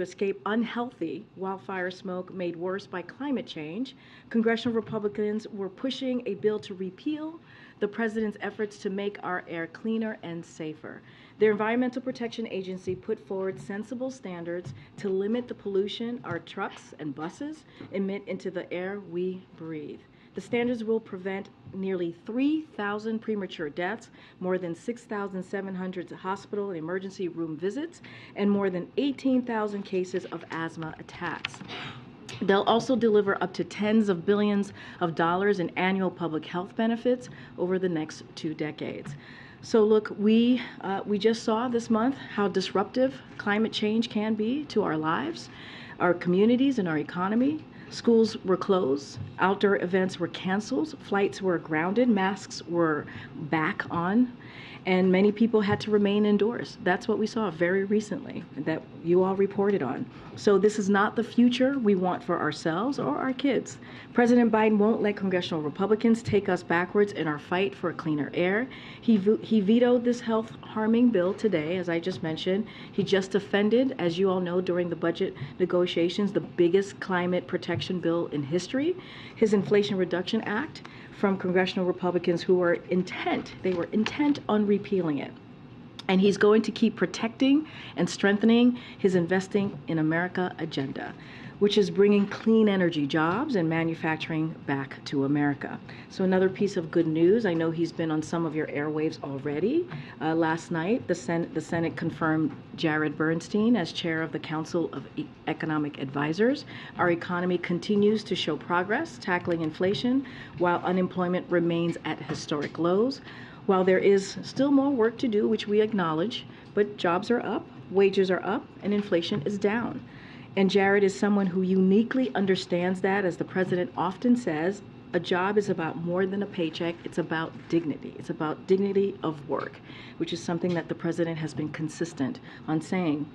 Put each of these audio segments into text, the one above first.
escape unhealthy wildfire smoke made worse by climate change, congressional Republicans were pushing a bill to repeal the president's efforts to make our air cleaner and safer. Their Environmental Protection Agency put forward sensible standards to limit the pollution our trucks and buses emit into the air we breathe. The standards will prevent nearly 3,000 premature deaths, more than 6,700 hospital and emergency room visits, and more than 18,000 cases of asthma attacks. They'll also deliver up to tens of billions of dollars in annual public health benefits over the next 2 decades. So look, we just saw this month how disruptive climate change can be to our lives, our communities, and our economy. Schools were closed, outdoor events were canceled, flights were grounded, masks were back on, and many people had to remain indoors. That's what we saw very recently that you all reported on. So this is not the future we want for ourselves or our kids. President Biden won't let congressional Republicans take us backwards in our fight for cleaner air. He vetoed this health-harming bill today, as I just mentioned. He just defended, as you all know, during the budget negotiations, the biggest climate protection bill in history, his Inflation Reduction Act, from congressional Republicans who were intent on repealing it. And he's going to keep protecting and strengthening his Investing in America agenda, which is bringing clean energy jobs and manufacturing back to America. So another piece of good news, I know he's been on some of your airwaves already. Last night, the Senate confirmed Jared Bernstein as chair of the Council of Economic Advisors. Our economy continues to show progress tackling inflation while unemployment remains at historic lows. While there is still more work to do, which we acknowledge, but jobs are up, wages are up, and inflation is down. And Jared is someone who uniquely understands that. As the president often says, a job is about more than a paycheck. It's about dignity. It's about dignity of work, which is something that the president has been consistent on saying.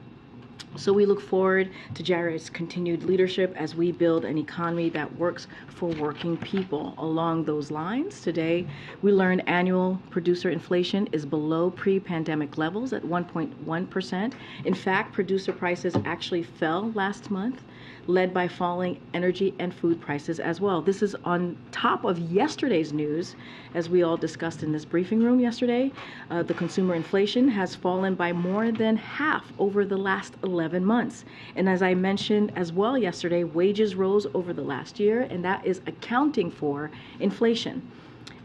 So we look forward to Jared's continued leadership as we build an economy that works for working people. Along those lines, today we learned annual producer inflation is below pre-pandemic levels at 1.1%. In fact, producer prices actually fell last month, led by falling energy and food prices as well. This is on top of yesterday's news, as we all discussed in this briefing room yesterday. The consumer inflation has fallen by more than half over the last 11 months. And as I mentioned as well yesterday, wages rose over the last year, and that is accounting for inflation.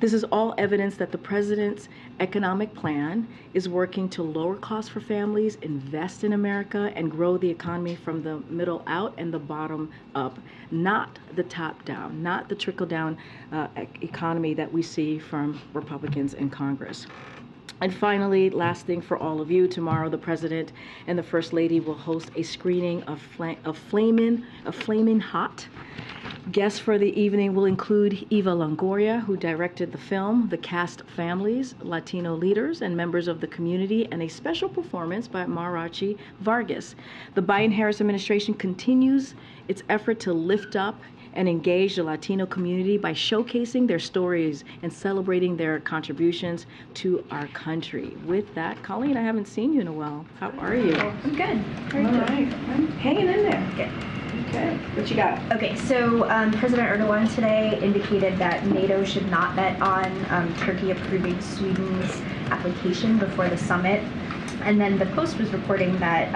This is all evidence that the president's economic plan is working to lower costs for families, invest in America, and grow the economy from the middle out and the bottom up, not the top down, not the trickle down economy that we see from Republicans in Congress. And finally, last thing for all of you, tomorrow the President and the First Lady will host a screening of Flamin' Hot. Guests for the evening will include Eva Longoria, who directed the film, the cast families, Latino leaders, and members of the community, and a special performance by Marachi Vargas. The Biden-Harris administration continues its effort to lift up and engage the Latino community by showcasing their stories and celebrating their contributions to our country. With that, Colleen, I haven't seen you in a while. How are you? I'm good. How are you doing? I'm hanging in there. Good. Okay, what you got? Okay, so President Erdogan today indicated that NATO should not bet on Turkey approving Sweden's application before the summit. And then the Post was reporting that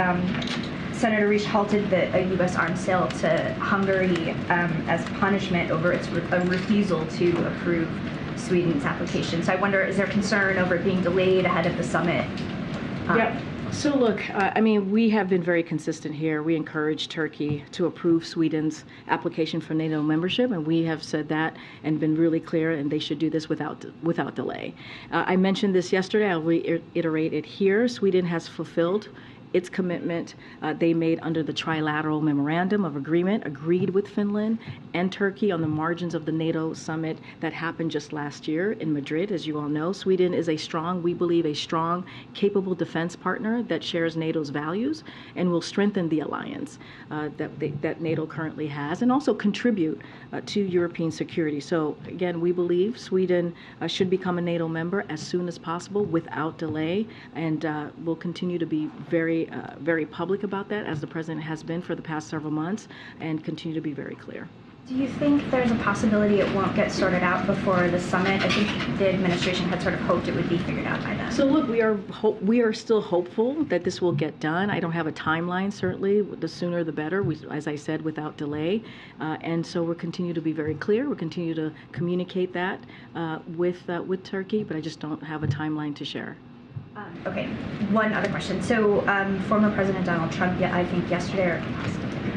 Senator Reich halted a U.S. arms sale to Hungary as punishment over its refusal to approve Sweden's application. So I wonder, is there concern over it being delayed ahead of the summit? Yep. So look, I mean, we have been very consistent here. We encourage Turkey to approve Sweden's application for NATO membership, and we have said that and been really clear, and they should do this without delay. I mentioned this yesterday. I'll reiterate it here. Sweden has fulfilled its commitment they made under the trilateral memorandum of agreement agreed with Finland and Turkey on the margins of the NATO summit that happened just last year in Madrid. As you all know, Sweden is we believe, a strong, capable defense partner that shares NATO's values and will strengthen the alliance that NATO currently has and also contribute to European security. So again, we believe Sweden should become a NATO member as soon as possible without delay, and will continue to be very very public about that, as the president has been for the past several months, and continue to be very clear. Do you think there's a possibility it won't get sorted out before the summit? I think the administration had sort of hoped it would be figured out by then. So look, we are still hopeful that this will get done. I don't have a timeline, certainly. The sooner the better, as I said, without delay. And so we'll continue to be very clear. We'll continue to communicate that with Turkey, but I just don't have a timeline to share. Okay, one other question. So former President Donald Trump, I think yesterday or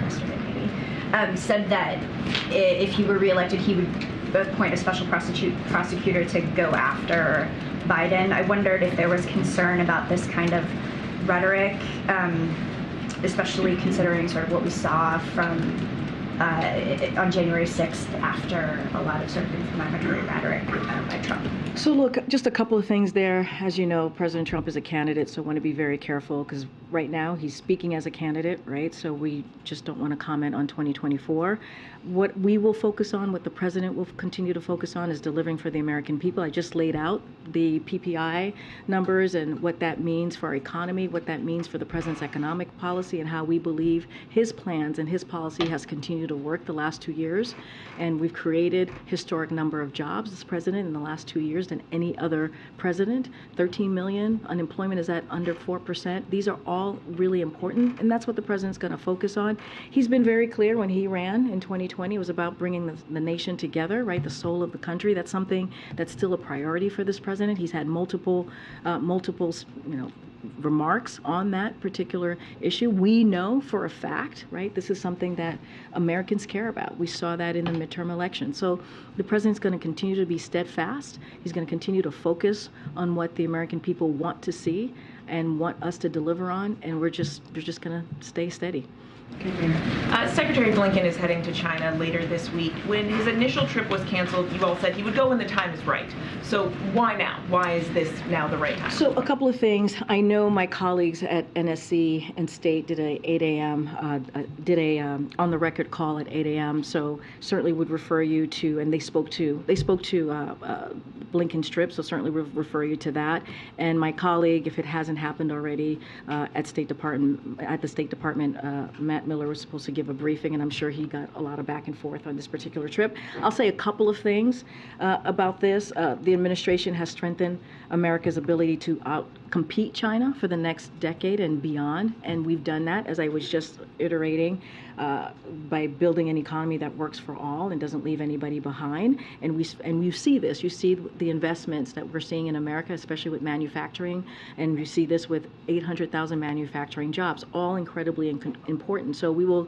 yesterday maybe, said that if he were reelected, he would appoint a special prosecutor to go after Biden. I wondered if there was concern about this kind of rhetoric, especially considering sort of what we saw from on January 6th after a lot of sort of inflammatory rhetoric by Trump. So look, just a couple of things there. As you know, President Trump is a candidate, so I want to be very careful because right now he's speaking as a candidate, right? So we just don't want to comment on 2024. What we will focus on, what the president will continue to focus on, is delivering for the American people. I just laid out the PPI numbers and what that means for our economy, what that means for the president's economic policy, and how we believe his plans and his policy has continued to work the last 2 years. And we've created historic number of jobs as president in the last 2 years than any other president. 13 million, unemployment is at under 4%. These are all really important, and that's what the president's going to focus on. He's been very clear when he ran in 2020. It was about bringing the nation together, right? The soul of the country. That's something that's still a priority for this president. He's had multiple remarks on that particular issue. We know for a fact, right, this is something that Americans care about. We saw that in the midterm election. So the president's going to continue to be steadfast. He's going to continue to focus on what the American people want to see and want us to deliver on, and we're just going to stay steady. Secretary Blinken is heading to China later this week. When his initial trip was canceled, you all said he would go when the time is right. So why now? Why is this now the right time? So a couple of things. I know my colleagues at NSC and State did a 8 a.m. On the record call at 8 a.m. So certainly would refer you to, and they spoke to Blinken's trip. So certainly refer you to that. And my colleague, if it hasn't happened already, at the State Department, Matt Miller was supposed to give a briefing, and I'm sure he got a lot of back and forth on this particular trip. I'll say a couple of things about this. The administration has strengthened America's ability to outcompete China for the next decade and beyond, and we've done that, as I was just iterating, by building an economy that works for all and doesn't leave anybody behind. And you see this. You see the investments that we're seeing in America, especially with manufacturing, and you see this with 800,000 manufacturing jobs, all incredibly important. So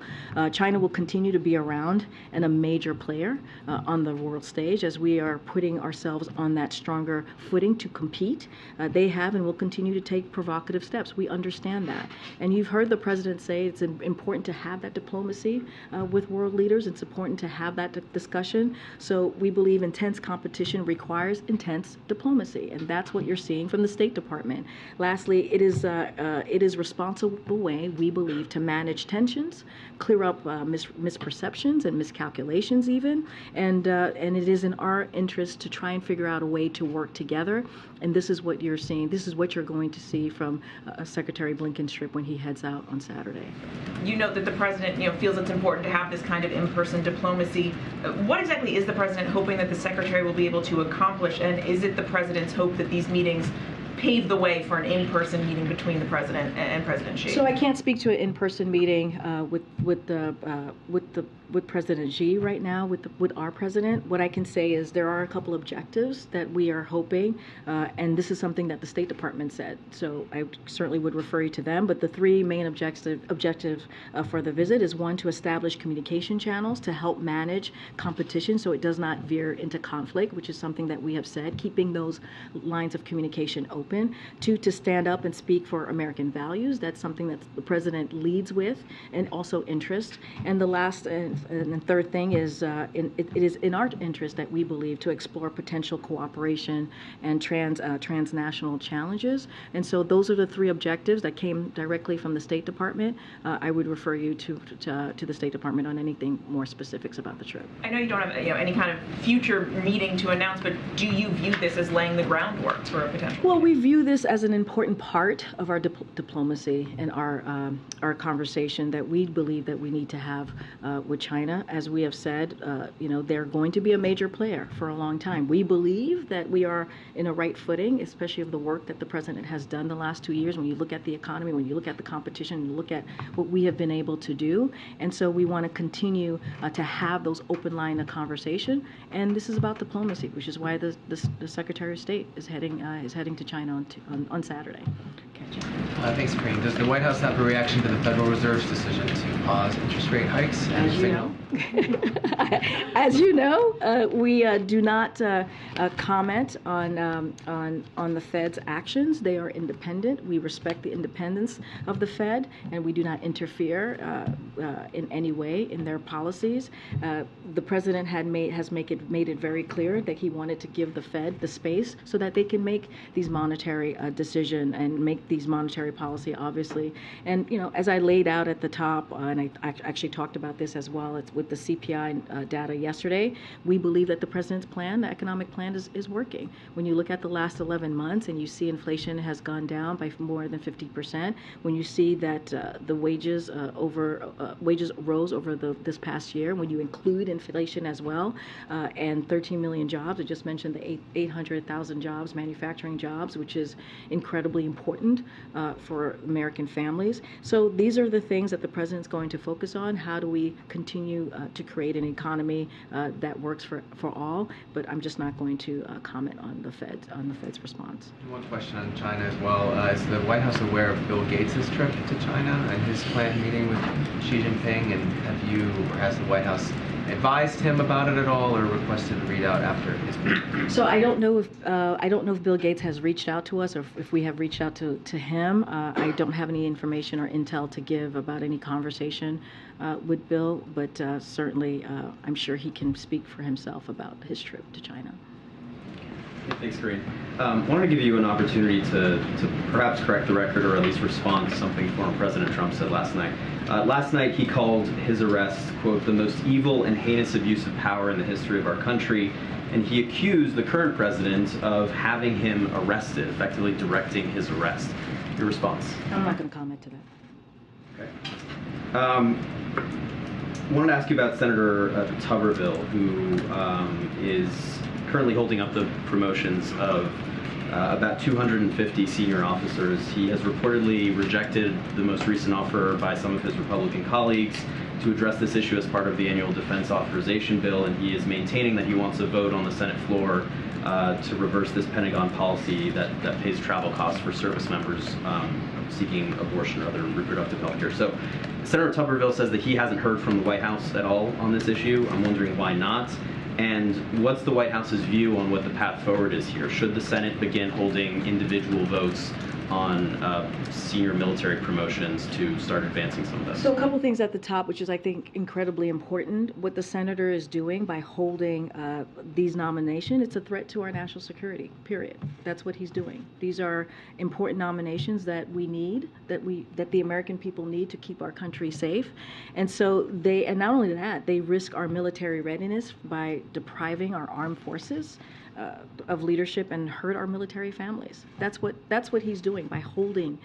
China will continue to be around and a major player on the world stage as we are putting ourselves on that stronger footing to compete. They have and will continue to take provocative steps. We understand that. And you've heard the president say it's important to have that diplomacy with world leaders. It's important to have that discussion. So we believe intense competition requires intense diplomacy, and that's what you're seeing from the State Department. Lastly, it is responsible way, we believe, to manage tensions, clear up misperceptions and miscalculations even, and it is in our interest to try and figure out a way to work together. And this is what you're seeing. This is what you're going to see from Secretary Blinken's trip when he heads out on Saturday. You note that the president, feels it's important to have this kind of in-person diplomacy. What exactly is the president hoping that the secretary will be able to accomplish, and is it the president's hope that these meetings pave the way for an in-person meeting between the president and President Xi? So I can't speak to an in-person meeting with President Xi right now, with our president. What I can say is there are a couple objectives that we are hoping, and this is something that the State Department said. So I certainly would refer you to them. But the three main objectives for the visit is, one, to establish communication channels to help manage competition so it does not veer into conflict, which is something that we have said, keeping those lines of communication open. Two, to stand up and speak for American values. That's something that the president leads with, and also interest. And the last and third thing is it is in our interest that we believe to explore potential cooperation and transnational challenges. And so those are the three objectives that came directly from the State Department. I would refer you to the State Department on anything more specifics about the trip. I know you don't have any kind of future meeting to announce, but do you view this as laying the groundwork for a potential? Well, we view this as an important part of our diplomacy and our conversation that we believe that we need to have with China. As we have said, they're going to be a major player for a long time. We believe that we are in a right footing, especially of the work that the president has done the last 2 years. When you look at the economy, when you look at the competition, you look at what we have been able to do, and so we want to continue to have those open line of conversation. And this is about diplomacy, which is why the Secretary of State is heading to China on Saturday. Thanks, Karine. Does the White House have a reaction to the Federal Reserve's decision to pause interest rate hikes? As you know, we do not comment on the Fed's actions. They are independent. We respect the independence of the Fed, and we do not interfere in any way in their policies. The president has made it very clear that he wanted to give the Fed the space so that they can make these monetary decisions and make these monetary policy, obviously. And as I laid out at the top, and I actually talked about this as well with the CPI data yesterday, we believe that the president's plan, the economic plan, is working. When you look at the last 11 months and you see inflation has gone down by more than 50%, when you see that the wages rose over this past year, when you include inflation as well, and 13 million jobs, I just mentioned the 800,000 jobs, manufacturing jobs, which is incredibly important for American families. So these are the things that the president's going to focus on. How do we continue to create an economy that works for all? But I'm just not going to comment on the Fed's response. One question on China as well. Is the White House aware of Bill Gates' trip to China and his planned meeting with Xi Jinping? And has the White House advised him about it at all, or requested a readout after his meeting? So I don't know if Bill Gates has reached out to us, or if we have reached out to him. I don't have any information or intel to give about any conversation with Bill, but certainly I'm sure he can speak for himself about his trip to China. Thanks, Karine. Wanted to give you an opportunity to perhaps correct the record, or at least respond to something former President Trump said last night. Last night he called his arrest, quote, the most evil and heinous abuse of power in the history of our country, and he accused the current president of having him arrested, effectively directing his arrest. Your response? I'm not going to comment to that. Okay. Wanted to ask you about Senator Tuberville, who is currently holding up the promotions of about 250 senior officers. He has reportedly rejected the most recent offer by some of his Republican colleagues to address this issue as part of the annual defense authorization bill, and he is maintaining that he wants a vote on the Senate floor to reverse this Pentagon policy that pays travel costs for service members seeking abortion or other reproductive health care. So Senator Tuberville says that he hasn't heard from the White House at all on this issue. I'm wondering why not. And what's the White House's view on what the path forward is here? Should the Senate begin holding individual votes on senior military promotions to start advancing some of this? So a couple things at the top, which is, I think, incredibly important. What the senator is doing by holding these nominations, it's a threat to our national security, period. That's what he's doing. These are important nominations that we need, that the American people need to keep our country safe. And so and not only that, they risk our military readiness by depriving our armed forces of leadership and hurt our military families. That's what he's doing by holding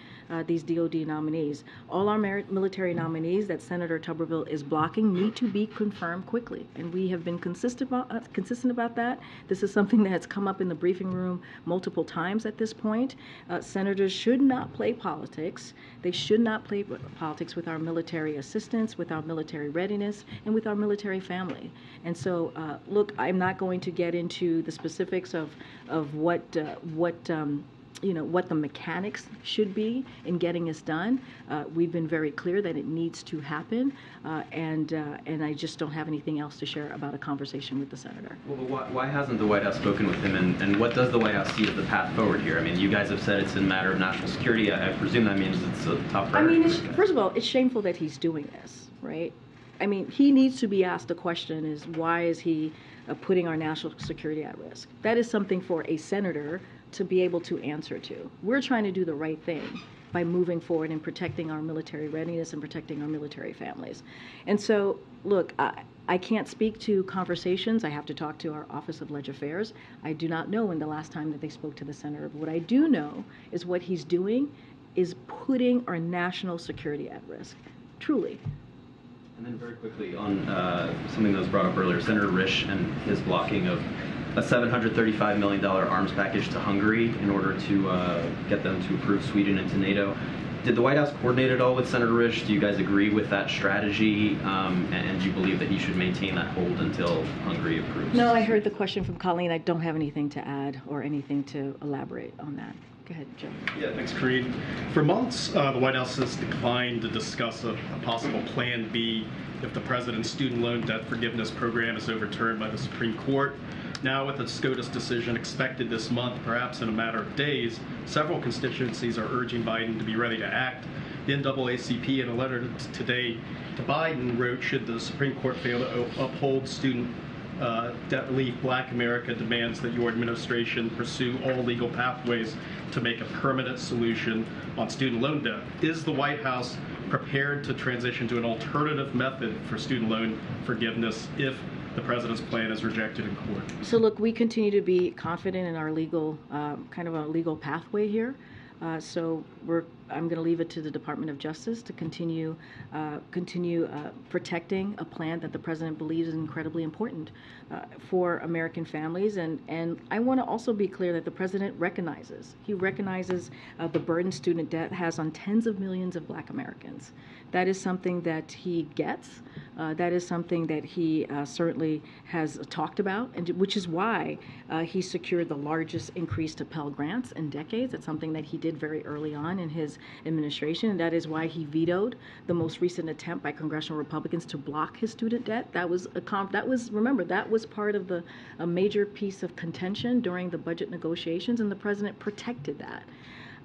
these DOD nominees. All our military nominees that Senator Tuberville is blocking need to be confirmed quickly, and we have been consistent about that. This is something that has come up in the briefing room multiple times at this point. Senators should not play politics. They should not play politics with our military assistance, with our military readiness, and with our military family. And so, look, I'm not going to get into the specifics of what the mechanics should be in getting this done. We've been very clear that it needs to happen, and I just don't have anything else to share about a conversation with the senator. Well, but why hasn't the White House spoken with him, and what does the White House see as the path forward here? I mean, you guys have said it's a matter of national security. I presume that means it's a top priority. I mean, first of all, it's shameful that he's doing this, right? I mean, he needs to be asked the question is, why is he putting our national security at risk? That is something for a senator to be able to answer to. We're trying to do the right thing. by moving forward and protecting our military readiness and protecting our military families. And so, look, I can't speak to conversations. I have to talk to our Office of Ledge Affairs. I do not know when the last time that they spoke to the senator. But what I do know is what he's doing is putting our national security at risk, truly. And then very quickly on something that was brought up earlier, Senator Risch and his blocking of a $735 million arms package to Hungary in order to get them to approve Sweden into NATO. Did the White House coordinate at all with Senator Risch? Do you guys agree with that strategy? And do you believe that he should maintain that hold until Hungary approves? No, I heard the question from Colleen. I don't have anything to add or anything to elaborate on that. Go ahead, Joe. Yeah, thanks, Karine. For months, the White House has declined to discuss a possible Plan B if the president's student loan debt forgiveness program is overturned by the Supreme Court. Now, with the SCOTUS decision expected this month, perhaps in a matter of days, several constituencies are urging Biden to be ready to act. The NAACP, in a letter today to Biden, wrote, should the Supreme Court fail to uphold student debt relief, Black America demands that your administration pursue all legal pathways to make a permanent solution on student loan debt. Is the White House prepared to transition to an alternative method for student loan forgiveness if the president's plan is rejected in court? So look, we continue to be confident in our legal, kind of a legal pathway here. I'm going to leave it to the Department of Justice to continue protecting a plan that the president believes is incredibly important for American families. And I want to also be clear that the president recognizes the burden student debt has on tens of millions of Black Americans. That is something that he gets. That is something that he certainly has talked about, and which is why he secured the largest increase to Pell Grants in decades. It's something that he did very early on in his administration, and that is why he vetoed the most recent attempt by congressional Republicans to block his student debt. That was part of a major piece of contention during the budget negotiations, and the president protected that.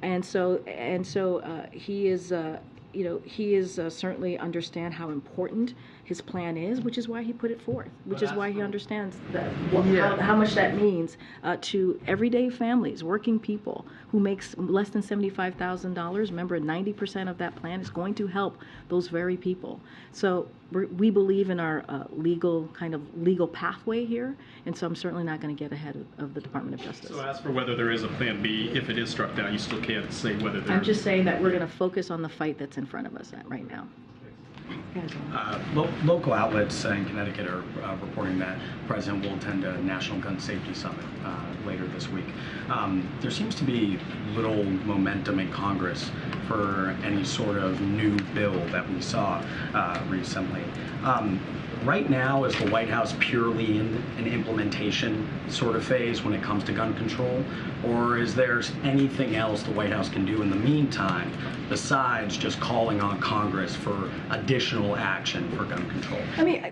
And so he is. He is certainly understand how important his plan is, which is why he put it forth, which is why he understands how much that means to everyday families, working people who makes less than $75,000. Remember, 90% of that plan is going to help those very people. So we believe in our legal pathway here, and so I'm certainly not going to get ahead of the Department of Justice. So as for whether there is a Plan B, if it is struck down, you still can't say whether there. I'm just saying that we're going to focus on the fight that's in front of us right now. Local outlets in Connecticut are reporting that the president will attend a National Gun Safety Summit later this week. There seems to be little momentum in Congress for any sort of new bill that we saw recently. Right now, is the White House purely in an implementation sort of phase when it comes to gun control? Or is there anything else the White House can do in the meantime besides just calling on Congress for additional action for gun control? I mean,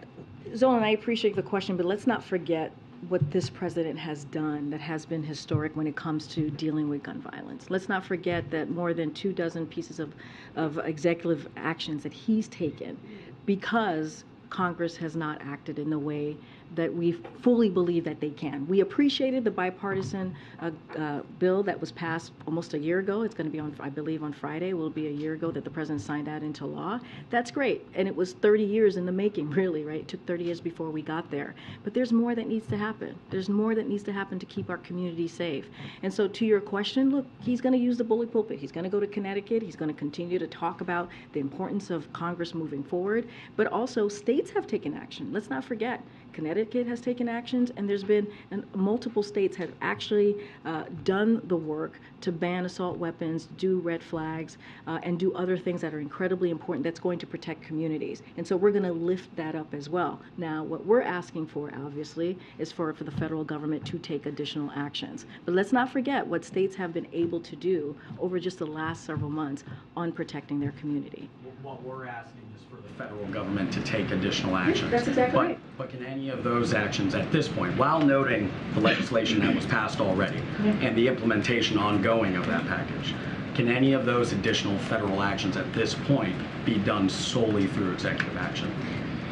Zolan, I appreciate the question, but let's not forget what this president has done that has been historic when it comes to dealing with gun violence. Let's not forget that more than 24 pieces of executive actions that he's taken because Congress has not acted in the way that we fully believe that they can. We appreciated the bipartisan bill that was passed almost a year ago. It's going to be on, I believe, on Friday. It will be a year ago that the president signed that into law. That's great. And it was 30 years in the making, really, right? It took 30 years before we got there. But there's more that needs to happen. There's more that needs to happen to keep our community safe. And so to your question, look, he's going to use the bully pulpit. He's going to go to Connecticut. He's going to continue to talk about the importance of Congress moving forward. But also, states have taken action. Let's not forget. Connecticut has taken actions, and there's been multiple states have actually done the work to ban assault weapons, do red flags, and do other things that are incredibly important that's going to protect communities. And so we're going to lift that up as well. Now, what we're asking for, obviously, is for the federal government to take additional actions. But let's not forget what states have been able to do over just the last several months on protecting their community. What we're asking is for the federal government to take additional actions. That's exactly right. But can any of those actions at this point, while noting the legislation that was passed already and the implementation ongoing of that package, can any of those additional federal actions at this point be done solely through executive action?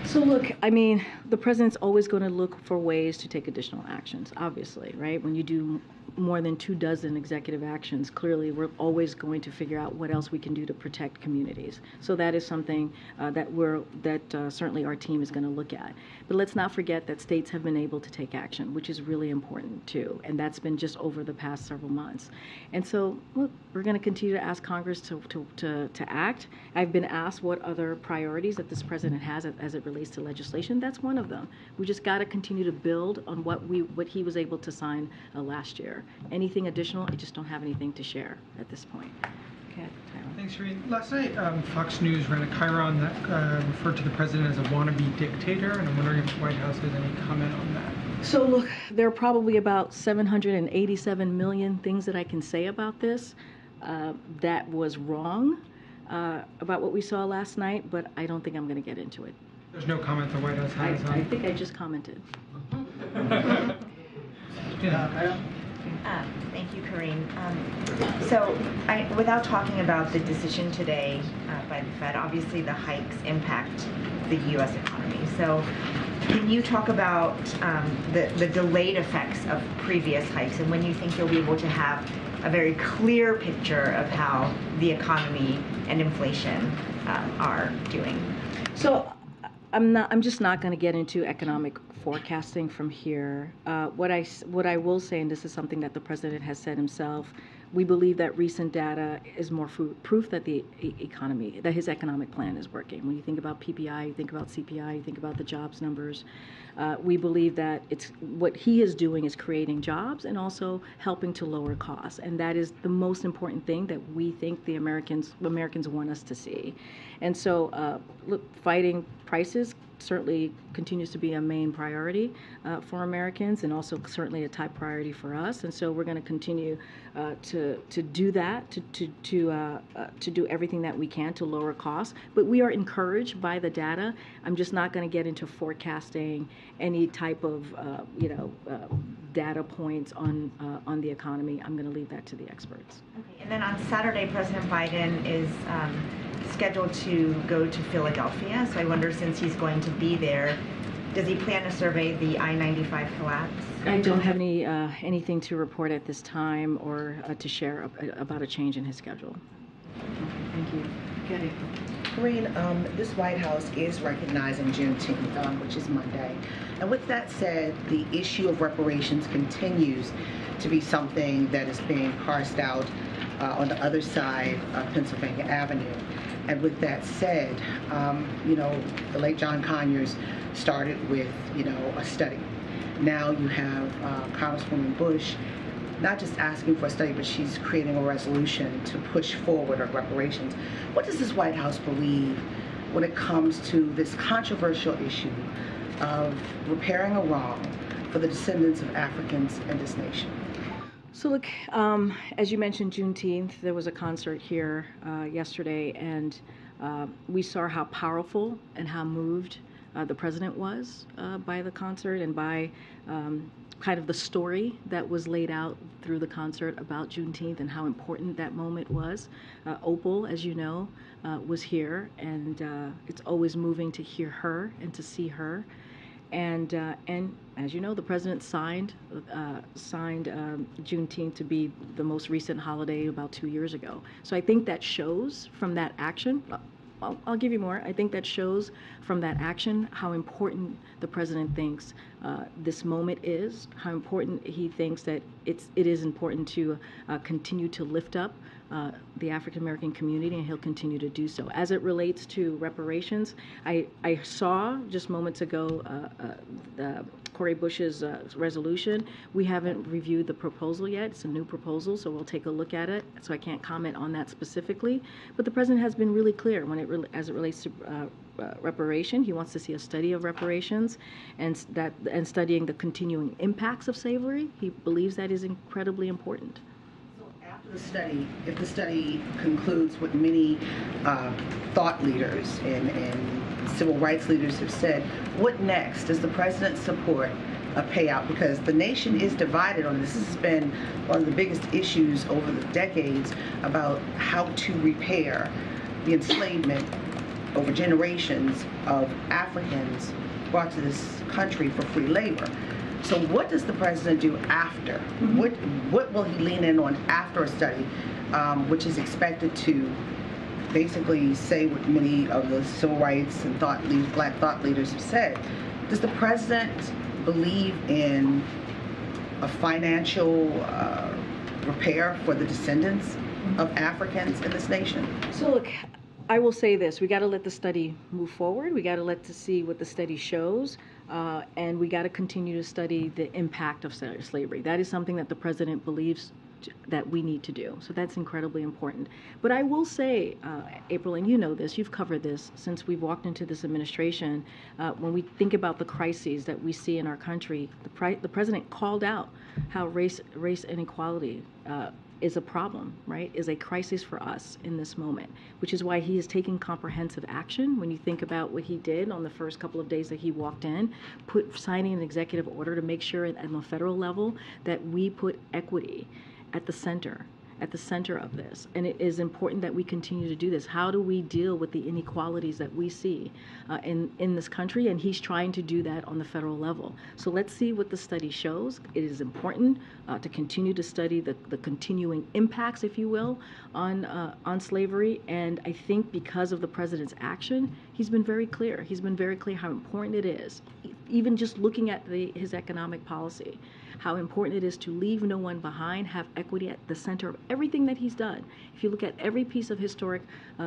So look, I mean, the president's always going to look for ways to take additional actions, obviously, right? When you do more than 24 executive actions. Clearly, we're always going to figure out what else we can do to protect communities. So that is something that certainly our team is going to look at. But let's not forget that states have been able to take action, which is really important too, and that's been just over the past several months. And so, look, we're going to continue to ask Congress to act. I've been asked what other priorities that this president has as it relates to legislation. That's one of them. We just got to continue to build on what he was able to sign last year. Anything additional, I just don't have anything to share at this point. Okay, Tyler. Thanks, Karine. Last night, Fox News ran a Chiron that referred to the president as a wannabe dictator, and I'm wondering if the White House has any comment on that. So look, there are probably about 787 million things that I can say about this that was wrong about what we saw last night, but I don't think I'm going to get into it. There's no comment the White House has on. I think I just commented. Thank you, Karine. Without talking about the decision today by the Fed, obviously the hikes impact the U.S. economy. So can you talk about the delayed effects of previous hikes and when you think you'll be able to have a very clear picture of how the economy and inflation are doing? So I'm just not going to get into economic forecasting from here. What I will say, and this is something that the president has said himself, we believe that recent data is more proof that that his economic plan is working. When you think about PPI, you think about CPI, you think about the jobs numbers. We believe that what he is doing is creating jobs and also helping to lower costs, and that is the most important thing that we think the Americans want us to see. And so, fighting prices certainly continues to be a main priority for Americans, and also certainly a top priority for us. And so we're going to continue to do that, to do everything that we can to lower costs. But we are encouraged by the data. I'm just not going to get into forecasting any type of data points on the economy. I'm going to leave that to the experts. Okay. And then on Saturday, President Biden is scheduled to go to Philadelphia. So I wonder, since he's going to be there, does he plan to survey the I-95 collapse? I don't have anything to report at this time or to share about a change in his schedule. Okay, thank you. Getty. Karine, this White House is recognizing Juneteenth, which is Monday. And with that said, the issue of reparations continues to be something that is being parsed out on the other side of Pennsylvania Avenue. And with that said, the late John Conyers started with, a study. Now you have Congresswoman Bush not just asking for a study, but she's creating a resolution to push forward on reparations. What does this White House believe when it comes to this controversial issue of repairing a wrong for the descendants of Africans in this nation? So look, as you mentioned, Juneteenth, there was a concert here yesterday, and we saw how powerful and how moved the president was by the concert and by kind of the story that was laid out through the concert about Juneteenth and how important that moment was. Opal, as you know, was here, and it's always moving to hear her and to see her. And as you know, the president signed Juneteenth to be the most recent holiday about 2 years ago. So I think that shows from that action. I'll give you more. I think that shows from that action how important the president thinks this moment is, how important he thinks that it is important to continue to lift up the African American community, and he'll continue to do so. As it relates to reparations, I saw just moments ago Cori Bush's resolution. We haven't reviewed the proposal yet. It's a new proposal, so we'll take a look at it. So I can't comment on that specifically. But the president has been really clear as it relates to reparation. He wants to see a study of reparations and studying the continuing impacts of slavery. He believes that is incredibly important. The study, if the study concludes what many thought leaders and civil rights leaders have said, what next? Does the president support a payout? Because the nation is divided on this. This has been one of the biggest issues over the decades about how to repair the enslavement over generations of Africans brought to this country for free labor. So what does the president do after? What will he lean in on after a study, which is expected to basically say what many of the civil rights and black thought leaders have said? Does the president believe in a financial repair for the descendants of Africans in this nation? So look, I will say this: we got to let the study move forward. We got to see what the study shows, and we got to continue to study the impact of slavery. That is something that the president believes that we need to do. So that's incredibly important. But I will say, April, and you know this, you've covered this since we've walked into this administration, when we think about the crises that we see in our country, the president called out how race inequality is a problem, right, is a crisis for us in this moment, which is why he is taking comprehensive action. When you think about what he did on the first couple of days that he walked in, signing an executive order to make sure at the federal level that we put equity at the center of this. And it is important that we continue to do this. How do we deal with the inequalities that we see in this country? And he's trying to do that on the federal level. So let's see what the study shows. It is important to continue to study the continuing impacts, if you will, on slavery. And I think because of the president's action, he's been very clear. He's been very clear how important it is, even just looking at his economic policy, how important it is to leave no one behind, have equity at the center of everything that he's done. If you look at every piece of historic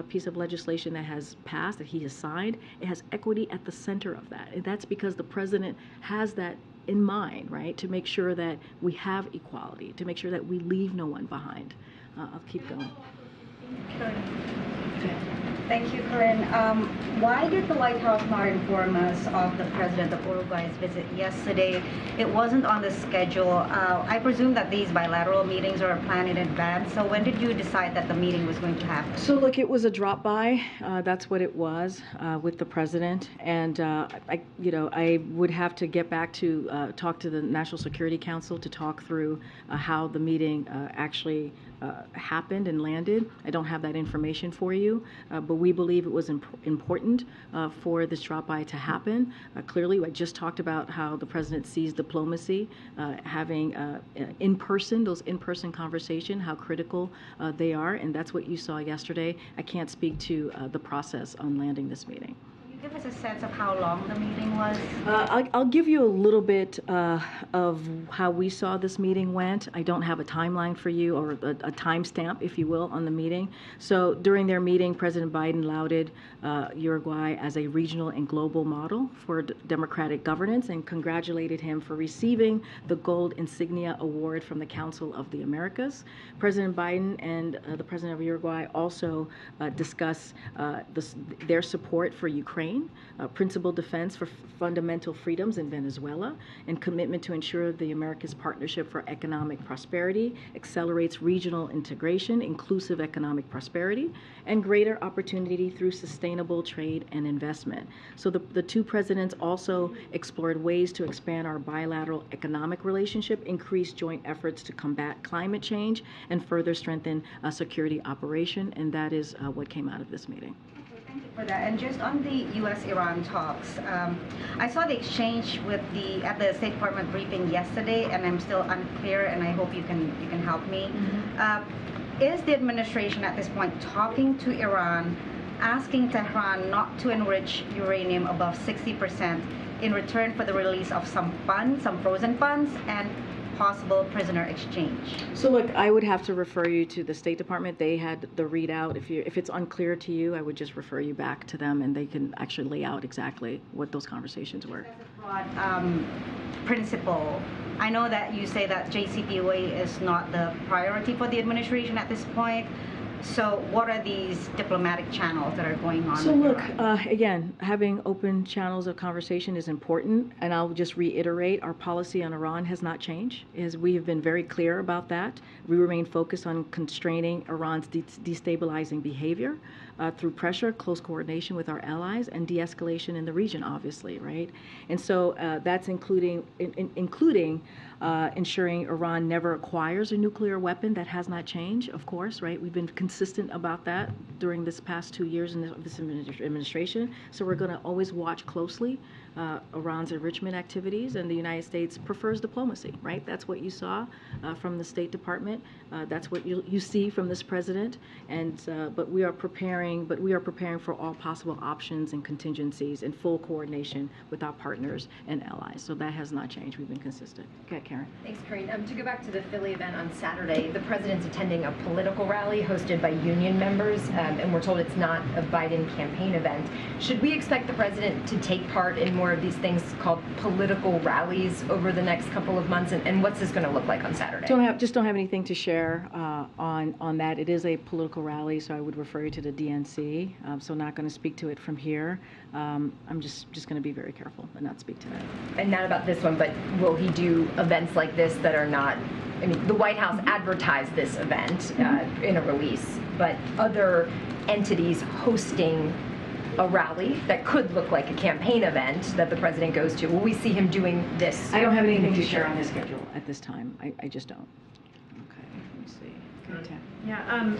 piece of legislation that has passed, that he has signed, it has equity at the center of that. And that's because the president has that in mind, right, to make sure that we have equality, to make sure that we leave no one behind. I'll keep going. Thank you, Karine. Why did the White House not inform us of the President of Uruguay's visit yesterday? It wasn't on the schedule. I presume that these bilateral meetings are planned in advance. So when did you decide that the meeting was going to happen? So look, it was a drop-by. That's what it was with the president. And I would have to get back to talk to the National Security Council to talk through how the meeting actually happened and landed. I don't have that information for you, but we believe it was important for this drop-by to happen. Clearly, I just talked about how the president sees diplomacy, having those in-person conversations, how critical they are, and that's what you saw yesterday. I can't speak to the process on landing this meeting. Give us a sense of how long the meeting was? I'll give you a little bit of how we saw this meeting went. I don't have a timeline for you or a timestamp, if you will, on the meeting. So during their meeting, President Biden lauded Uruguay as a regional and global model for democratic governance and congratulated him for receiving the Gold Insignia Award from the Council of the Americas. President Biden and the President of Uruguay also discussed their support for Ukraine, principled defense for fundamental freedoms in Venezuela, and commitment to ensure the Americas' partnership for economic prosperity accelerates regional integration, inclusive economic prosperity, and greater opportunity through sustainable trade and investment. So the two presidents also explored ways to expand our bilateral economic relationship, increase joint efforts to combat climate change, and further strengthen security operation, and that is what came out of this meeting. Thank you for that. And just on the U.S.-Iran talks, I saw the exchange at the State Department briefing yesterday, and I'm still unclear, and I hope you can help me. Is the administration at this point talking to Iran, asking Tehran not to enrich uranium above 60% in return for the release of some funds, some frozen funds, and possible prisoner exchange? So look, I would have to refer you to the State Department. They had the readout. If it's unclear to you, I would just refer you back to them, and they can actually lay out exactly what those conversations were. As a broad principle, I know that you say that JCPOA is not the priority for the administration at this point. So what are these diplomatic channels that are going on? So look, again, having open channels of conversation is important, and I'll just reiterate, our policy on Iran has not changed. We have been very clear about that. We remain focused on constraining Iran's destabilizing behavior. through pressure, close coordination with our allies, and de-escalation in the region, obviously, right? And so that's including ensuring Iran never acquires a nuclear weapon. That has not changed, of course, right? We've been consistent about that during this past 2 years in this administration. So we're going to always watch closely Iran's enrichment activities, and the United States prefers diplomacy, right? That's what you saw from the State Department. That's what you see from this president. And but we are preparing for all possible options and contingencies in full coordination with our partners and allies. So that has not changed. We've been consistent. Okay, Karen. Thanks, Karine. To go back to the Philly event on Saturday, the president's attending a political rally hosted by union members, and we're told it's not a Biden campaign event. Should we expect the president to take part in more of these things called political rallies over the next couple of months, and what's this going to look like on Saturday? Just don't have anything to share on that. It is a political rally, so I would refer you to the DNC. So not going to speak to it from here. I'm just going to be very careful and not speak to that. And not about this one, but will he do events like this that are not? I mean, the White House advertised this event in a release, but other entities hosting a rally that could look like a campaign event that the president goes to. Will we see him doing this? I don't have anything to share on his schedule at this time. I just don't. Okay, let me see. Yeah,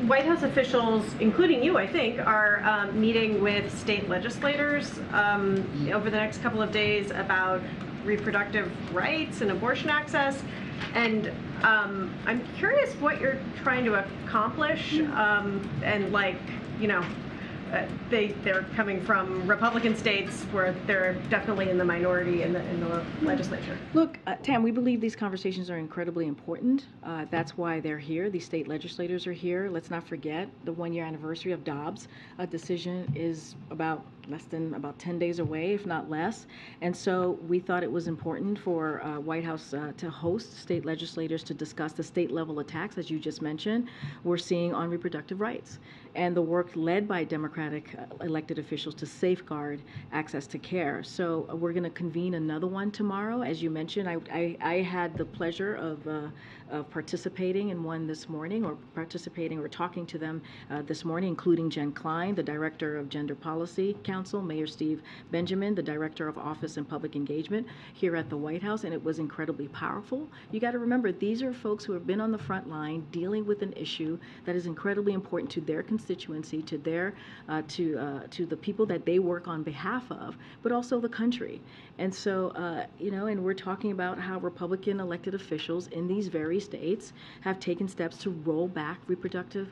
White House officials, including you, I think, are meeting with state legislators over the next couple of days about reproductive rights and abortion access. And I'm curious what you're trying to accomplish, and like, you know, they're coming from Republican states where they're definitely in the minority in the legislature. Look, Tam, we believe these conversations are incredibly important. That's why they're here. These state legislators are here. Let's not forget the 1-year anniversary of Dobbs. A decision is about 10 days away, if not less. And so we thought it was important for White House to host state legislators to discuss the state level attacks, as you just mentioned, we're seeing on reproductive rights and the work led by Democratic elected officials to safeguard access to care. So we're going to convene another one tomorrow. As you mentioned, I had the pleasure of participating in one this morning, or talking to them this morning, including Jen Klein, the Director of Gender Policy Council, Mayor Steve Benjamin, the Director of Office and Public Engagement here at the White House, and it was incredibly powerful. You got to remember, these are folks who have been on the front line dealing with an issue that is incredibly important to their constituency, to their to the people that they work on behalf of, but also the country. And so, and we're talking about how Republican elected officials in these very states have taken steps to roll back reproductive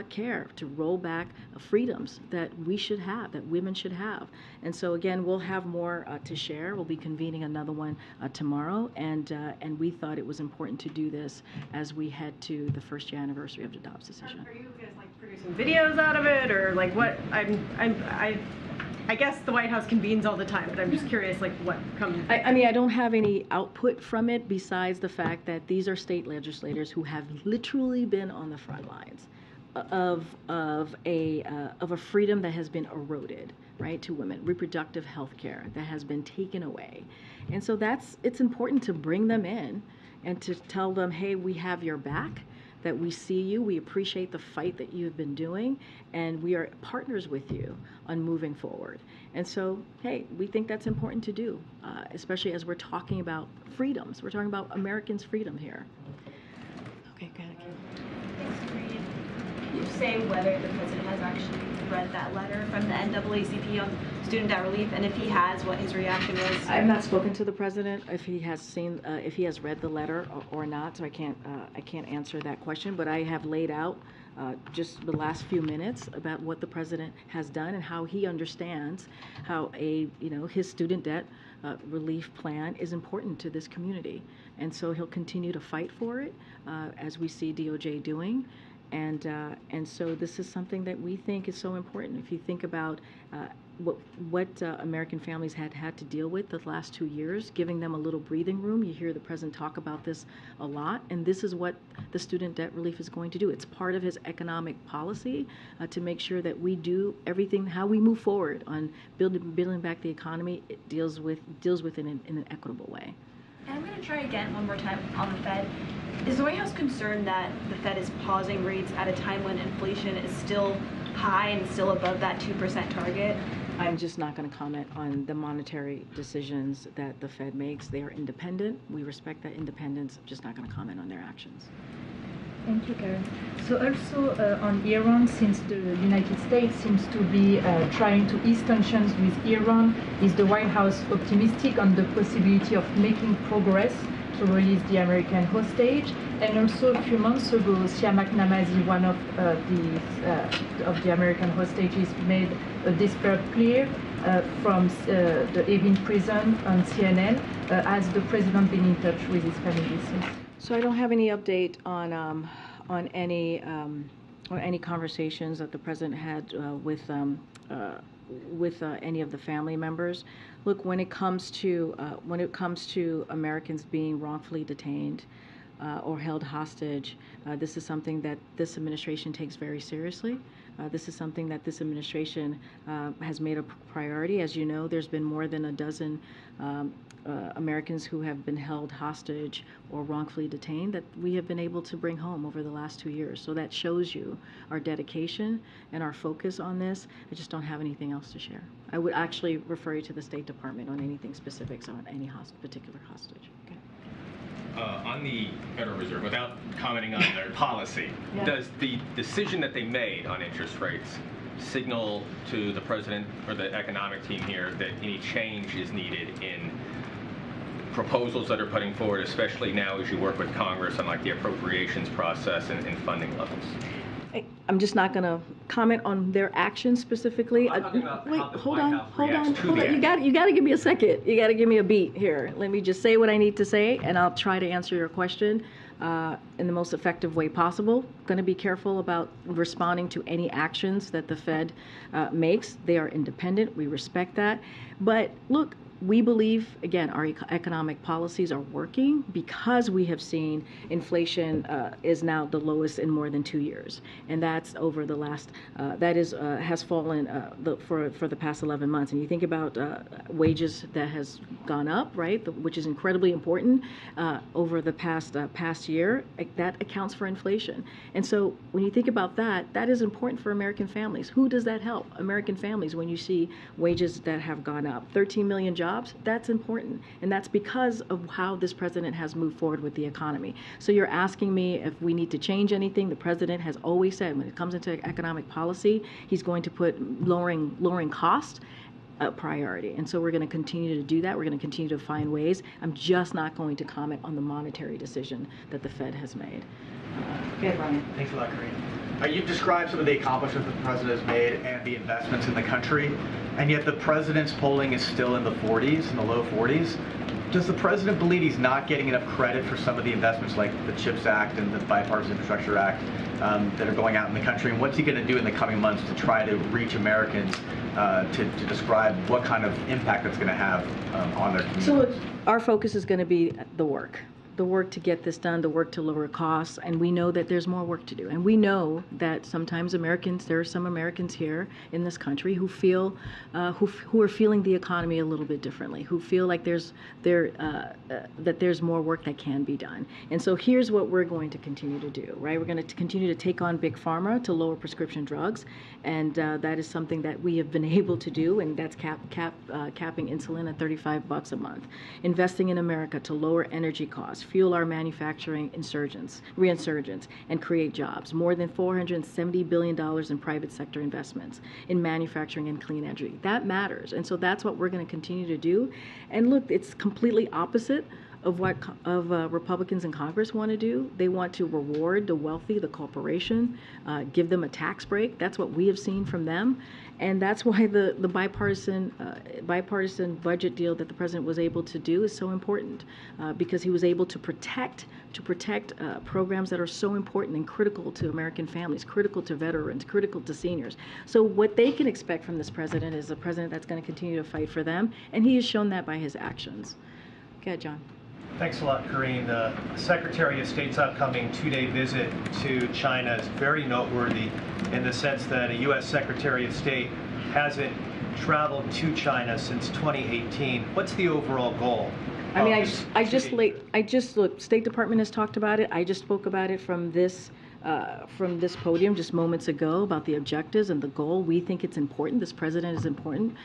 care, to roll back freedoms that we should have, that women should have. And so, again, we'll have more to share. We'll be convening another one tomorrow, and we thought it was important to do this as we head to the first year anniversary of the Dobbs decision. Are you guys like producing videos out of it, or like what? I guess the White House convenes all the time, but I'm just curious, like, what comes? I mean, I don't have any output from it besides the fact that these are state legislators who have literally been on the front lines of a freedom that has been eroded, right, to women, reproductive health care that has been taken away. And so it's important to bring them in and to tell them, hey, we have your back, that we see you, we appreciate the fight that you've been doing, and we are partners with you on moving forward. And so, hey, we think that's important to do, especially as we're talking about freedoms. We're talking about Americans' freedom here. Okay, go ahead. Can you say whether the president has actually read that letter from the NAACP on student debt relief, and if he has, what his reaction was? I've not spoken to the president if he has seen, if he has read the letter or not, so I can't answer that question. But I have laid out just the last few minutes about what the president has done and how he understands how his student debt relief plan is important to this community, and so he'll continue to fight for it as we see DOJ doing. And so this is something that we think is so important. If you think about what American families had to deal with the last 2 years, giving them a little breathing room. You hear the president talk about this a lot, and this is what the student debt relief is going to do. It's part of his economic policy to make sure that we do everything, how we move forward on building back the economy. It deals with it in an equitable way. And I'm going to try again one more time on the Fed. Is the White House concerned that the Fed is pausing rates at a time when inflation is still high and still above that 2% target? I'm just not going to comment on the monetary decisions that the Fed makes. They are independent. We respect that independence. I'm just not going to comment on their actions. Thank you, Karen. So also on Iran, since the United States seems to be trying to ease tensions with Iran, is the White House optimistic on the possibility of making progress to release the American hostage? And also a few months ago, Siamak Namazi, one of the American hostages, made a desperate plea from the Evin prison on CNN. Has the president been in touch with his family since? So I don't have any update on any conversations that the president had with any of the family members. Look, when it comes to Americans being wrongfully detained or held hostage, this is something that this administration takes very seriously. This is something that this administration has made a priority. As you know, there's been more than a dozen Americans who have been held hostage or wrongfully detained that we have been able to bring home over the last 2 years. So that shows you our dedication and our focus on this. I just don't have anything else to share. I would actually refer you to the State Department on anything specifics on any particular hostage. Okay. On the Federal Reserve, without commenting on their policy, Yeah. does the decision that they made on interest rates signal to the president or the economic team here that any change is needed in proposals that are putting forward, especially now as you work with Congress on like the appropriations process and funding levels? I'm just not going to comment on their actions specifically. Wait, hold on. You got to give me a second. You got to give me a beat here. Let me just say what I need to say, and I'll try to answer your question in the most effective way possible. Going to be careful about responding to any actions that the Fed makes. They are independent. We respect that. But look, we believe, again, our economic policies are working because we have seen inflation is now the lowest in more than 2 years. And that's over the last, has fallen for the past 11 months. And you think about wages that has gone up, right, which is incredibly important over the past year, that accounts for inflation. And so when you think about that, that is important for American families. Who does that help? American families, when you see wages that have gone up. 13 million jobs. That's important. And that's because of how this president has moved forward with the economy. So you're asking me if we need to change anything. The president has always said when it comes into economic policy, he's going to put lowering cost a priority. And so we're going to continue to do that. We're going to continue to find ways. I'm just not going to comment on the monetary decision that the Fed has made. Okay, Brian. Thanks a lot, Karine. You've described some of the accomplishments that the president has made and the investments in the country, and yet the president's polling is still in the 40s, in the low 40s. Does the president believe he's not getting enough credit for some of the investments like the CHIPS Act and the Bipartisan Infrastructure Act that are going out in the country? And what's he going to do in the coming months to try to reach Americans to describe what kind of impact that's going to have on their communities? So our focus is going to be the work to get this done, the work to lower costs, and we know that there's more work to do. And we know that sometimes there are some Americans here in this country who feel, who are feeling the economy a little bit differently, who feel like that there's more work that can be done. And so here's what we're going to continue to do, right? We're going to continue to take on Big Pharma to lower prescription drugs, and that is something that we have been able to do, and that's capping insulin at $35 a month. Investing in America to lower energy costs, fuel our manufacturing reinsurgence, and create jobs. More than $470 billion in private sector investments in manufacturing and clean energy. That matters. And so that's what we're going to continue to do. And look, it's completely opposite of what Republicans in Congress want to do. They want to reward the wealthy, the corporation, give them a tax break. That's what we have seen from them. And that's why the bipartisan budget deal that the president was able to do is so important, because he was able to protect programs that are so important and critical to American families, critical to veterans, critical to seniors. So what they can expect from this president is a president that's going to continue to fight for them, and he has shown that by his actions. Go ahead, John. Thanks a lot, Karine. The Secretary of State's upcoming two-day visit to China is very noteworthy in the sense that a U.S. Secretary of State hasn't traveled to China since 2018. What's the overall goal? I mean, I just look. State Department has talked about it. I just spoke about it from this from this podium just moments ago about the objectives and the goal. We think it's important. This president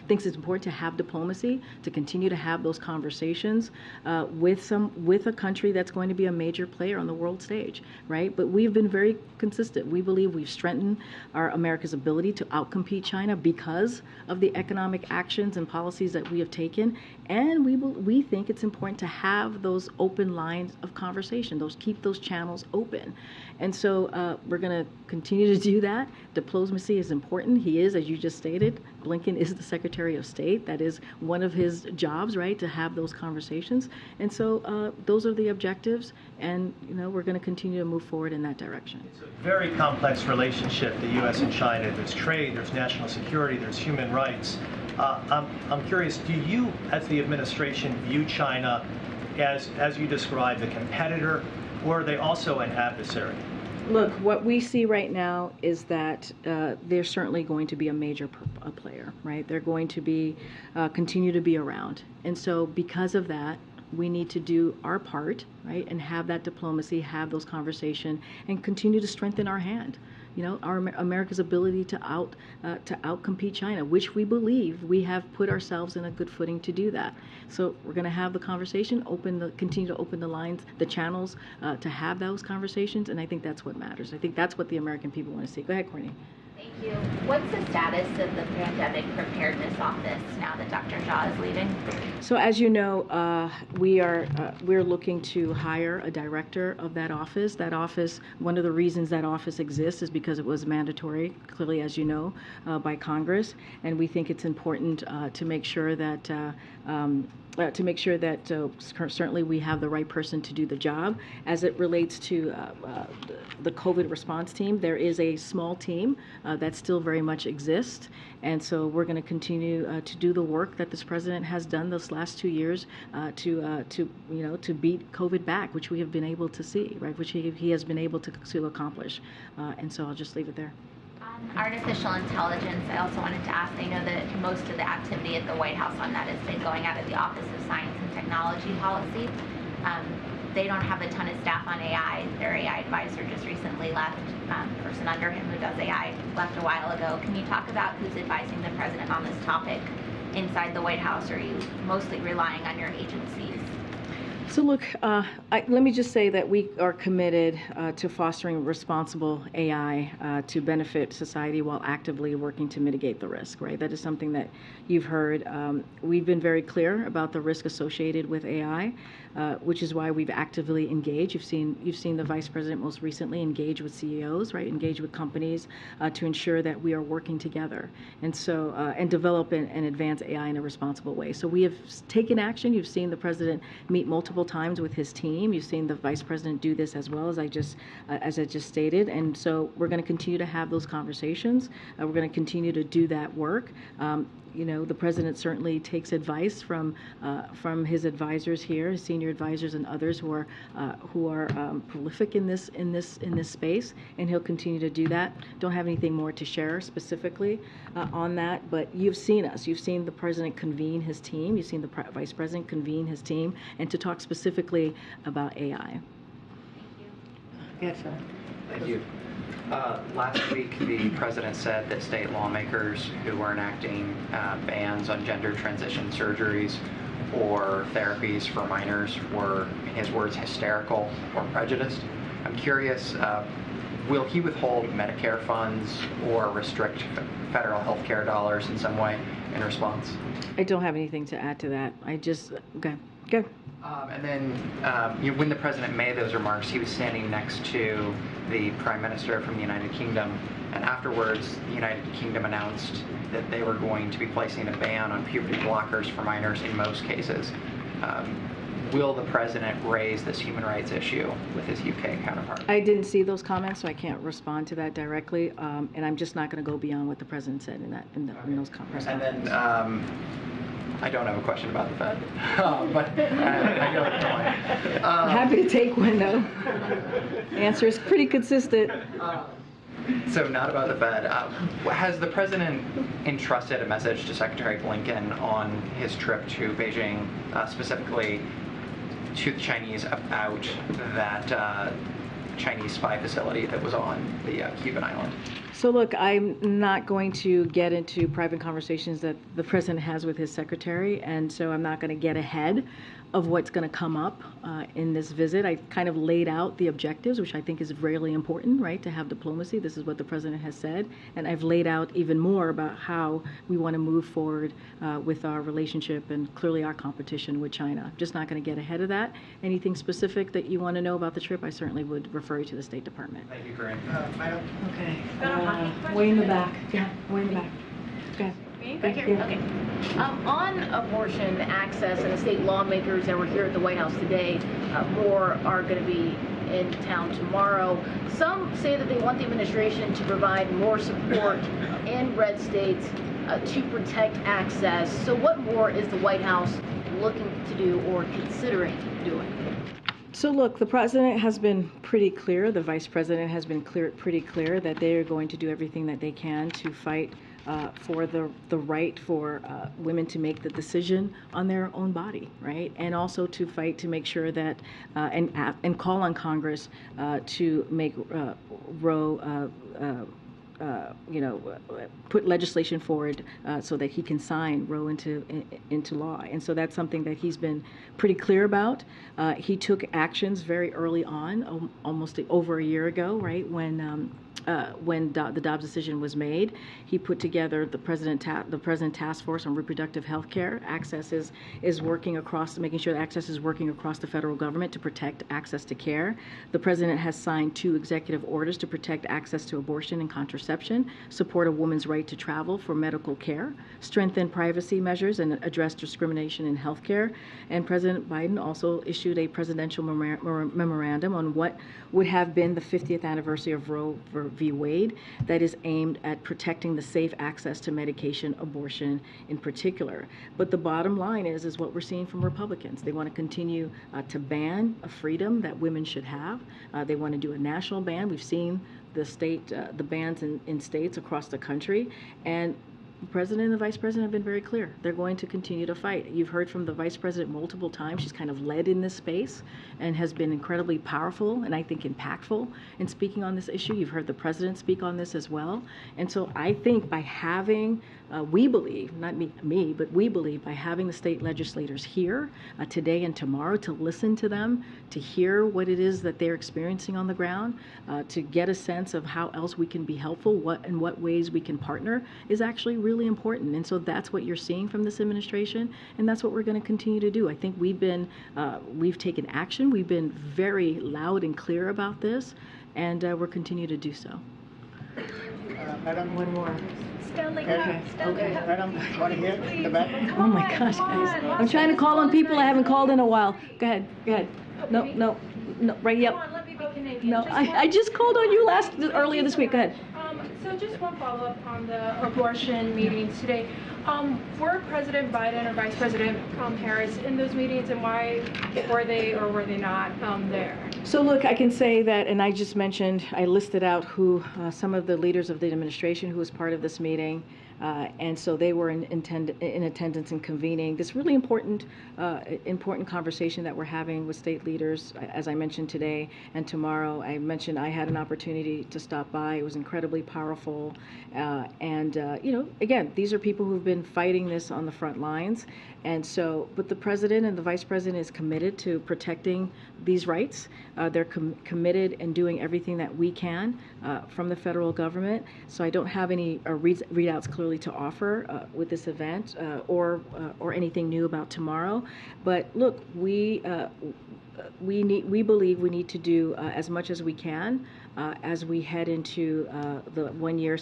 thinks it's important to have diplomacy, to continue to have those conversations with a country that's going to be a major player on the world stage, right? But we've been very consistent. We believe we've strengthened America's ability to outcompete China because of the economic actions and policies that we have taken, and we think it's important to have those open lines of conversation, keep those channels open. And so we're going to continue to do that. Diplomacy is important. He is, as you just stated, Blinken is the Secretary of State. That is one of his jobs, right, to have those conversations. And so those are the objectives, and we're going to continue to move forward in that direction. It's a very complex relationship, the U.S. and China. There's trade, there's national security, there's human rights. I'm curious, do you, as the administration, view China as you described, a competitor, or are they also an adversary? Look, what we see right now is that they're certainly going to be a major player, right? They're going to continue to be around. And so because of that, we need to do our part, right, and have that diplomacy, have those conversations, and continue to strengthen our hand. America's ability to outcompete China, which we believe we have put ourselves in a good footing to do that. So we're going to have the conversation, continue to open the lines, the channels to have those conversations, and I think that's what matters. I think that's what the American people want to see. Go ahead, Courtney. Thank you. What's the status of the Pandemic Preparedness Office now that Dr. Jha is leaving? So as you know, we're looking to hire a director of that office. That office, one of the reasons that office exists is because it was mandatory, clearly, as you know, by Congress, and we think it's important to make sure that certainly we have the right person to do the job. As it relates to the COVID response team, there is a small team that still very much exists, and so we're going to continue to do the work that this president has done this last 2 years to beat COVID back, which we have been able to see, right? Which he has been able to accomplish, and so I'll just leave it there. Artificial intelligence, I also wanted to ask, I know that most of the activity at the White House on that has been going out of the Office of Science and Technology Policy. They don't have a ton of staff on AI. Their AI advisor just recently left. The person under him who does AI left a while ago. Can you talk about who's advising the president on this topic inside the White House, or are you mostly relying on your agencies? So look, let me just say that we are committed to fostering responsible AI to benefit society while actively working to mitigate the risk, right? That is something that you've heard. We've been very clear about the risk associated with AI, which is why we've actively engaged. You've seen the Vice President most recently engage with CEOs, right? Engage with companies to ensure that we are working together and develop and advance AI in a responsible way. So we have taken action. You've seen the President meet multiple times with his team. You've seen the Vice President do this as well, as I just stated. And so we're going to continue to have those conversations. We're going to continue to do that work. The president certainly takes advice from his advisors here, his senior advisors, and others who are prolific in this space, and he'll continue to do that. Don't have anything more to share specifically on that, but you've seen us. You've seen the president convene his team. You've seen the vice president convene his team, and to talk specifically about AI. Thank you. Yes, sir. Thank you. Last week, the president said that state lawmakers who were enacting bans on gender transition surgeries or therapies for minors were, in his words, hysterical or prejudiced. I'm curious, will he withhold Medicare funds or restrict federal health care dollars in some way in response? I don't have anything to add to that. Okay. Good. And then when the president made those remarks, he was standing next to the prime minister from the United Kingdom, and afterwards the United Kingdom announced that they were going to be placing a ban on puberty blockers for minors in most cases. Will the president raise this human rights issue with his UK counterpart? I didn't see those comments, so I can't respond to that directly, and I'm just not going to go beyond what the president said in those comments. And then I don't have a question about the Fed, but I know the point. I'm happy to take one, though. The answer is pretty consistent. So not about the Fed. Has the president entrusted a message to Secretary Blinken on his trip to Beijing, specifically to the Chinese, about that Chinese spy facility that was on the Cuban island? So look, I'm not going to get into private conversations that the president has with his secretary, and so I'm not going to get ahead of what's going to come up in this visit. I kind of laid out the objectives, which I think is really important, right, to have diplomacy. This is what the president has said, and I've laid out even more about how we want to move forward with our relationship and clearly our competition with China. I'm just not going to get ahead of that. Anything specific that you want to know about the trip, I certainly would refer you to the State Department. Thank you, Karine. Okay. Way in the back. Yeah, way in the back. Okay. Right here? Okay. On abortion access and the state lawmakers that were here at the White House today, more are going to be in town tomorrow. Some say that they want the administration to provide more support in red states to protect access. So what more is the White House looking to do or considering doing? So look, the president has been pretty clear, the vice president has been pretty clear that they are going to do everything that they can to fight for the right for women to make the decision on their own body, right? And also to fight to make sure that, and call on Congress to make Roe, put legislation forward so that he can sign Roe into law. And so that's something that he's been pretty clear about. He took actions very early on, almost over a year ago, right, when the Dobbs decision was made. He put together the President Task Force on Reproductive Health Care. Access is working across, making sure that access is working across the federal government to protect access to care. The President has signed 2 executive orders to protect access to abortion and contraception, support a woman's right to travel for medical care, strengthen privacy measures, and address discrimination in health care. And President Biden also issued a presidential memorandum on what would have been the 50th anniversary of Roe v. Wade that is aimed at protecting the safe access to medication, abortion in particular. But the bottom line is what we're seeing from Republicans. They want to continue to ban a freedom that women should have. They want to do a national ban. We've seen the bans in states across the country, and the president and the vice president have been very clear. They're going to continue to fight. You've heard from the vice president multiple times. She's kind of led in this space and has been incredibly powerful and I think impactful in speaking on this issue. You've heard the president speak on this as well. And so I think by having, we believe, not me, but we believe by having the state legislators here today and tomorrow to listen to them, to hear what it is that they're experiencing on the ground, to get a sense of how else we can be helpful, what ways we can partner is actually really important. And so that's what you're seeing from this administration, and that's what we're going to continue to do. I think we've taken action. We've been very loud and clear about this, and we'll continue to do so. Madam, one more. Okay. Madam, want to hear the back? Oh my gosh, guys. I'm trying to call on people I haven't called in a while. Go ahead. No, right, yep. No, I just called on you earlier this week. Go ahead. So just one follow-up on the abortion meetings today. Were President Biden or Vice President Harris in those meetings, and why were they or were they not there? So look, I can say that, and I just mentioned, I listed out who some of the leaders of the administration who was part of this meeting. And so they were in attendance and convening this really important conversation that we're having with state leaders, as I mentioned today and tomorrow. I mentioned I had an opportunity to stop by. It was incredibly powerful. Again, these are people who've been fighting this on the front lines. And so, but the president and the vice president is committed to protecting these rights. They're committed and doing everything that we can from the federal government. So I don't have any readouts clearly to offer with this event or anything new about tomorrow. But look, we believe we need to do as much as we can as we head into the 1 year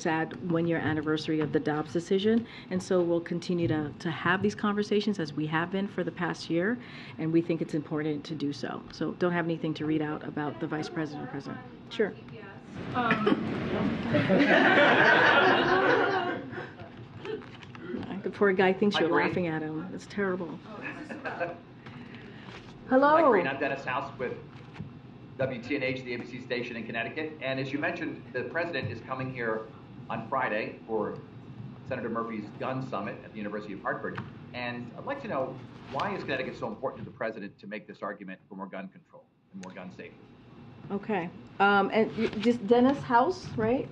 anniversary of the Dobbs decision. And so we'll continue to have these conversations as we have been for the past year, and we think it's important to do so. So don't have anything to read out about the vice president or president. Sure. The poor guy thinks you're laughing at him. It's terrible. Hello. Hi, Karine. I'm Dennis House with WTNH, the ABC station in Connecticut. And as you mentioned, the president is coming here on Friday for Senator Murphy's gun summit at the University of Hartford. And I'd like to know, why is Connecticut so important to the president to make this argument for more gun control and more gun safety? Okay. And just Dennis House, right?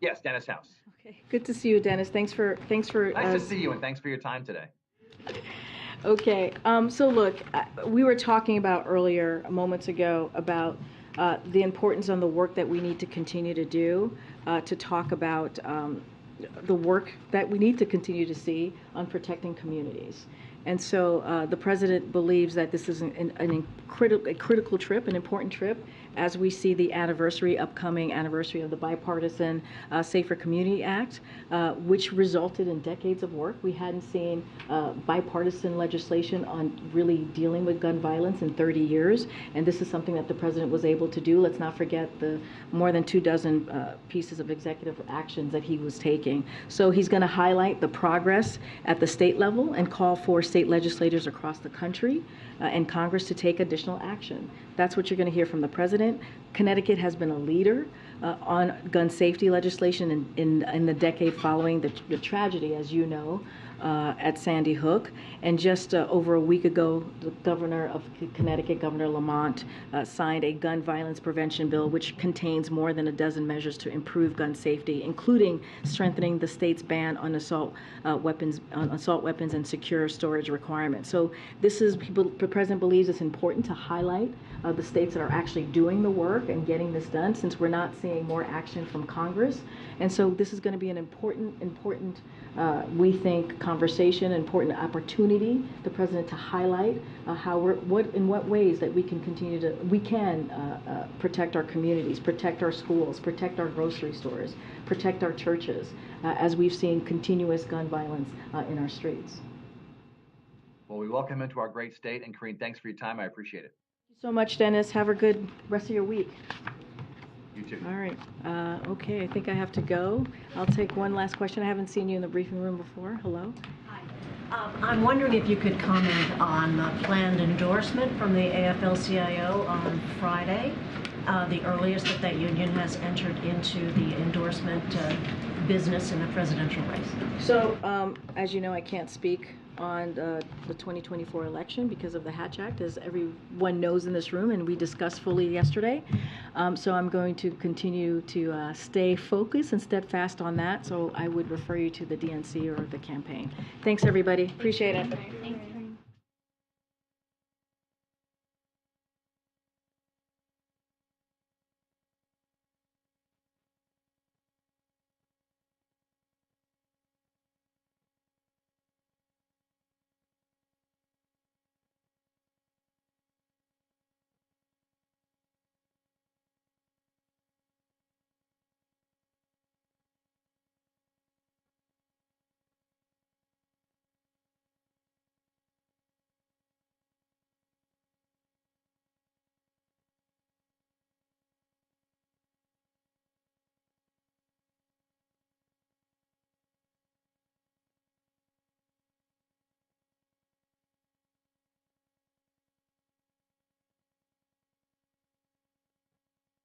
Yes, Dennis House. Okay. Good to see you, Dennis. Thanks for. Nice to see you, and thanks for your time today. Okay. So look, we were talking about earlier, moments ago, about the importance on the work that we need to continue to do, to talk about the work that we need to continue to see on protecting communities. And so the president believes that this is a critical trip, an important trip, as we see the upcoming anniversary of the Bipartisan Safer Community Act, which resulted in decades of work. We hadn't seen bipartisan legislation on really dealing with gun violence in 30 years, and this is something that the president was able to do. Let's not forget the more than 24 pieces of executive actions that he was taking. So he's going to highlight the progress at the state level and call for state legislators across the country and Congress to take additional action. That's what you're going to hear from the president. Connecticut has been a leader on gun safety legislation in the decade following the tragedy, as you know, at Sandy Hook. And just over a week ago, the governor of Connecticut, Governor Lamont, signed a gun violence prevention bill, which contains more than a dozen measures to improve gun safety, including strengthening the state's ban on assault weapons and secure storage requirements. So the president believes it's important to highlight the states that are actually doing the work and getting this done, since we're not seeing more action from Congress. And so this is going to be an important, we think, conversation, important opportunity, the president to highlight in what ways that we can protect our communities, protect our schools, protect our grocery stores, protect our churches, as we've seen continuous gun violence in our streets. Well, we welcome into our great state, and Karine, thanks for your time. I appreciate it. Thank you so much, Dennis. Have a good rest of your week. You too. All right. Okay, I think I have to go. I'll take one last question. I haven't seen you in the briefing room before. Hello. I'm wondering if you could comment on the planned endorsement from the AFL-CIO on Friday, the earliest that union has entered into the endorsement business in the presidential race. So, as you know, I can't speak on the 2024 election because of the Hatch Act, as everyone knows in this room, and we discussed fully yesterday. So I'm going to continue to stay focused and steadfast on that. So I would refer you to the DNC or the campaign. Thanks, everybody. Appreciate it.